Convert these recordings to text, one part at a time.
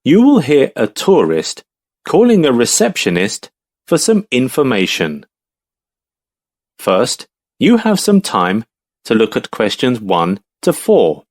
You will hear a tourist calling a receptionist for some information. First, you have some time to look at questions 1 to 4.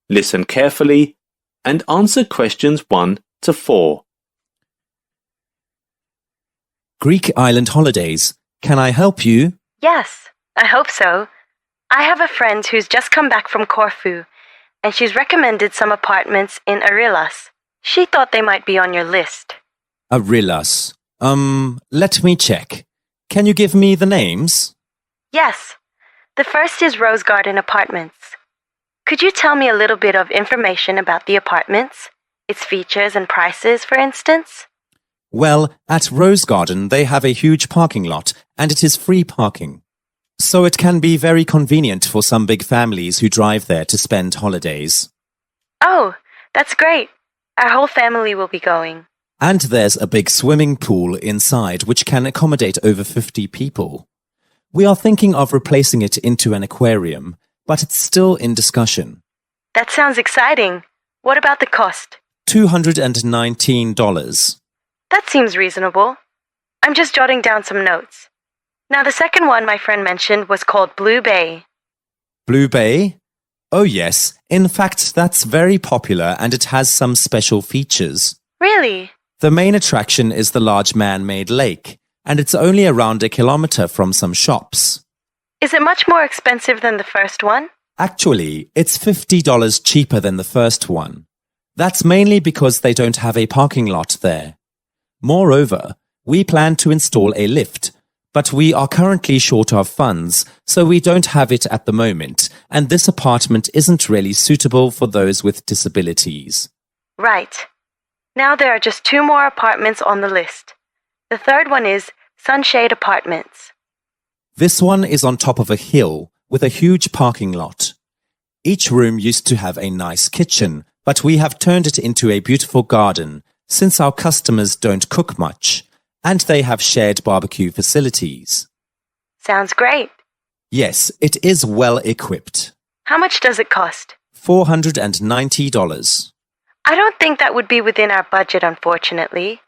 Listen carefully and answer questions 1 to 4. Greek island holidays. Can I help you? Yes, I hope so. I have a friend who's just come back from Corfu, and she's recommended some apartments in Arillas. She thought they might be on your list. Arillas. Let me check. Can you give me the names? Yes. The first is Rose Garden Apartments. Could you tell me a little bit of information about the apartments? Its features and prices, for instance? Well, at Rose Garden they have a huge parking lot and it is free parking. So it can be very convenient for some big families who drive there to spend holidays. Oh, that's great. Our whole family will be going. And there's a big swimming pool inside which can accommodate over 50 people. We are thinking of replacing it into an aquarium, but it's still in discussion. That sounds exciting. What about the cost? $219. That seems reasonable. I'm just jotting down some notes. Now, the second one my friend mentioned was called Blue Bay. Blue Bay? Oh yes, in fact that's very popular and it has some special features. Really? The main attraction is the large man-made lake, and it's only around 1 kilometer from some shops. Is it much more expensive than the first one? Actually, it's $50 cheaper than the first one. That's mainly because they don't have a parking lot there. Moreover, we plan to install a lift, but we are currently short of funds, so we don't have it at the moment, and this apartment isn't really suitable for those with disabilities. Right. Now there are just 2 more apartments on the list. The third one is Sunshade Apartments. This one is on top of a hill with a huge parking lot. Each room used to have a nice kitchen, but we have turned it into a beautiful garden since our customers don't cook much, and they have shared barbecue facilities. Sounds great. Yes, it is well equipped. How much does it cost? $490. I don't think that would be within our budget, unfortunately.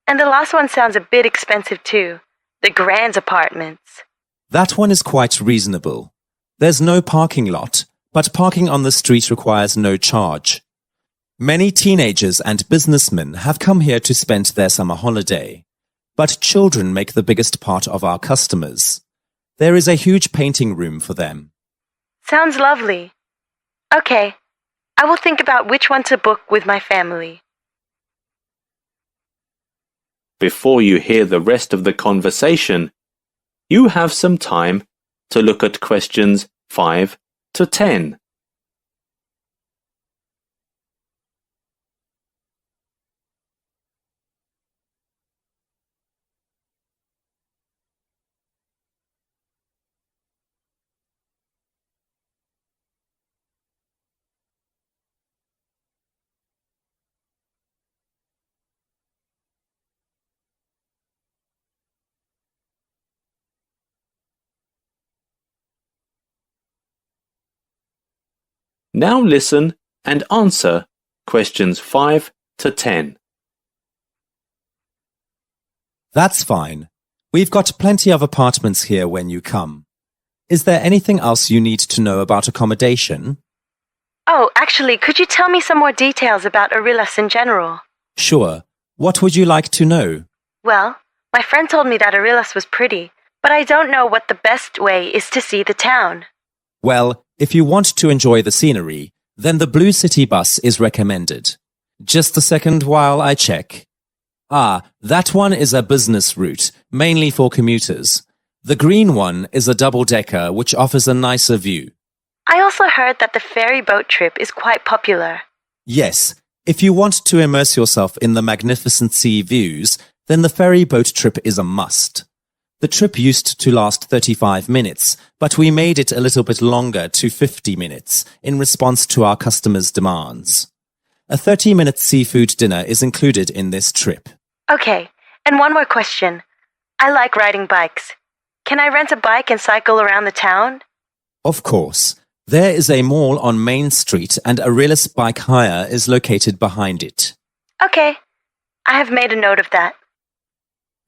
And the last one sounds a bit expensive too. The Grand Apartments. That one is quite reasonable. There's no parking lot, but parking on the street requires no charge. Many teenagers and businessmen have come here to spend their summer holiday. But children make the biggest part of our customers. There is a huge painting room for them. Sounds lovely. Okay, I will think about which one to book with my family. Before you hear the rest of the conversation, you have some time to look at questions 5 to 10. Now listen and answer questions 5 to 10. That's fine. We've got plenty of apartments here when you come. Is there anything else you need to know about accommodation? Oh, actually, could you tell me some more details about Arillas in general? Sure. What would you like to know? Well, my friend told me that Arillas was pretty, but I don't know what the best way is to see the town. Well, if you want to enjoy the scenery, then the Blue City bus is recommended. Just a second while I check. That one is a business route, mainly for commuters. The green one is a double-decker which offers a nicer view. I also heard that the ferry boat trip is quite popular. Yes, if you want to immerse yourself in the magnificent sea views, then the ferry boat trip is a must. The trip used to last 35 minutes, but we made it a little bit longer to 50 minutes in response to our customers' demands. A 30-minute seafood dinner is included in this trip. Okay, and one more question. I like riding bikes. Can I rent a bike and cycle around the town? Of course. There is a mall on Main Street and Arillas Bike Hire is located behind it. Okay, I have made a note of that.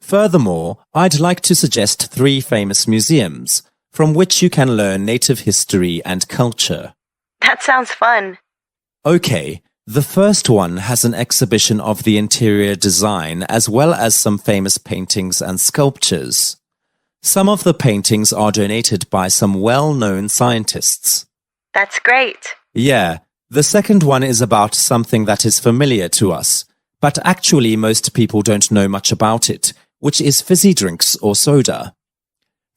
Furthermore, I'd like to suggest 3 famous museums from which you can learn native history and culture. That sounds fun. Okay, the first one has an exhibition of the interior design as well as some famous paintings and sculptures. Some of the paintings are donated by some well-known scientists. That's great. Yeah, the second one is about something that is familiar to us, but actually most people don't know much about it, which is fizzy drinks or soda.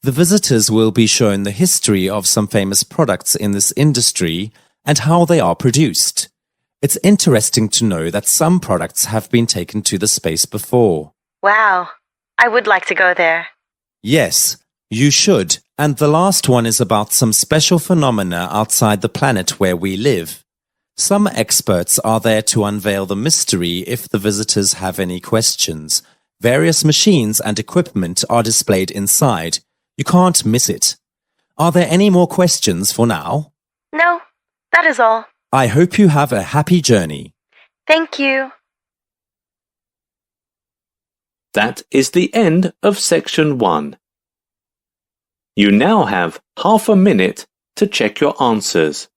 The visitors will be shown the history of some famous products in this industry and how they are produced. It's interesting to know that some products have been taken to the space before. Wow, I would like to go there. Yes, you should. And the last one is about some special phenomena outside the planet where we live. Some experts are there to unveil the mystery if the visitors have any questions. Various machines and equipment are displayed inside. You can't miss it. Are there any more questions for now? No, that is all. I hope you have a happy journey. Thank you. That is the end of section 1. You now have half a minute to check your answers.